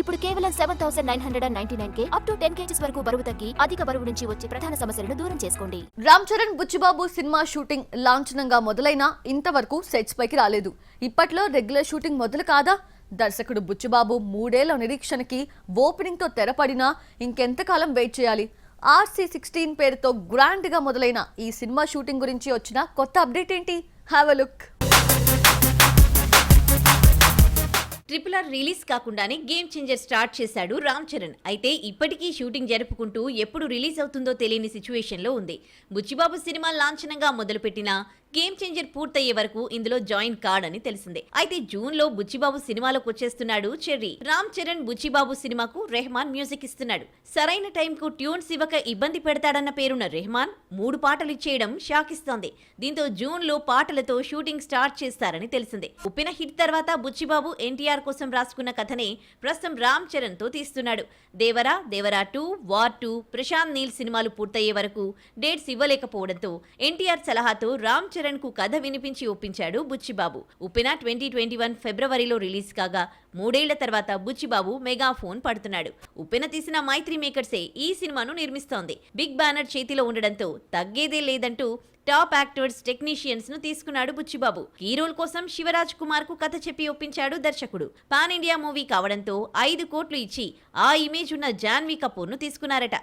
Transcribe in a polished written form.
ఇప్పుడు కేవలం 7,999K up to 10 kgs వరకు బరువు తగ్గి అధిక బరువు నుంచి వచ్చే ప్రధాన సమస్యలను దూరం చేసుకోండి. రామ్ చరణ్ బుచ్చిబాబు సినిమా షూటింగ్ లాంఛనంగా మొదలైనా ఇంతవరకు సెట్స్ పైకి రాలేదు. ఇప్పట్లో రెగ్యులర్ షూటింగ్ మొదలు కాదా? దర్శకుడు బుచ్చిబాబు 3 ఏళ్ల నిరీక్షణకి ఓపెనింగ్ తో తెరపడినా ఇంకెంతకాలం వెయిట్ చేయాలి? RC16 పేరుతో గ్రాండ్ గా మొదలైన ఈ సినిమా షూటింగ్ గురించి వచ్చిన కొత్త అప్డేట్ ఏంటి? Have a look. RRR release కాకుండానే గేమ్ చేంజర్ స్టార్ట్ చేశాడు రామ్ చరణ్. అయితే ఇప్పటికీ షూటింగ్ జరుపుకుంటూ ఎప్పుడు రిలీజ్ అవుతుందో తెలియని సిచ్యువేషన్లో ఉంది. బుచ్చిబాబు సినిమా లాంఛనంగా మొదలుపెట్టిన గేమ్ చేంజర్ పూర్తయ్యే వరకు ఇందులో జాయిన్ కాడని తెలిసిందే. అయితే జూన్ లో బుచ్చిబాబు సినిమాలోకి వచ్చేస్తున్నాడు చెర్రీ. రామ్ చరణ్ బుచ్చిబాబు సినిమాకు రెహమాన్ మ్యూజిక్ ఇస్తున్నాడు. సరైన టైంకు ట్యూన్స్ ఇవ్వక ఇబ్బంది పెడతాడన్న పేరున్న రెహమాన్ 3 పాటలు ఇచ్చేయడం షాక్ ఇస్తోంది. దీంతో జూన్ లో పాటలతో షూటింగ్ స్టార్ట్ చేస్తారని తెలిసిందే. ఉప్పిన హిట్ తర్వాత బుచ్చిబాబు ఎన్టీఆర్ కోసం రాసుకున్న కథనే ప్రస్తుతం రామ్ చరణ్ తో తీస్తున్నాడు. దేవరా 2, వార్ 2, ప్రశాంత్ నీల్ సినిమాలు పూర్తయ్యే వరకు డేట్స్ ఇవ్వలేకపోవడంతో ఎన్టీఆర్ సలహాతో రామ్ చరణ్ కు కథ వినిపించి ఒప్పించాడు బుచ్చిబాబు. ఉప్పెన 2021 ఫిబ్రవరిలో రిలీజ్ కాగా 3 ఏళ్ల తర్వాత బుచ్చిబాబు మెగా ఫోన్ పడుతున్నాడు. ఉప్పెన తీసిన మైత్రి మేకర్సే ఈ సినిమాను నిర్మిస్తోంది. బిగ్ బ్యానర్ చేతిలో ఉండడంతో తగ్గేదే లేదంటూ టాప్ యాక్టర్స్ టెక్నీషియన్స్ ను తీసుకున్నాడు బుచ్చిబాబు. హీరోల కోసం శివరాజ్ కుమార్ కు కథ చెప్పి ఒప్పించాడు దర్శకుడు. పాన్ ఇండియా మూవీ కావడంతో 5 కోట్లు ఇచ్చి ఆ ఇమేజ్ ఉన్న జాన్వీ కపూర్ ను తీసుకున్నారట.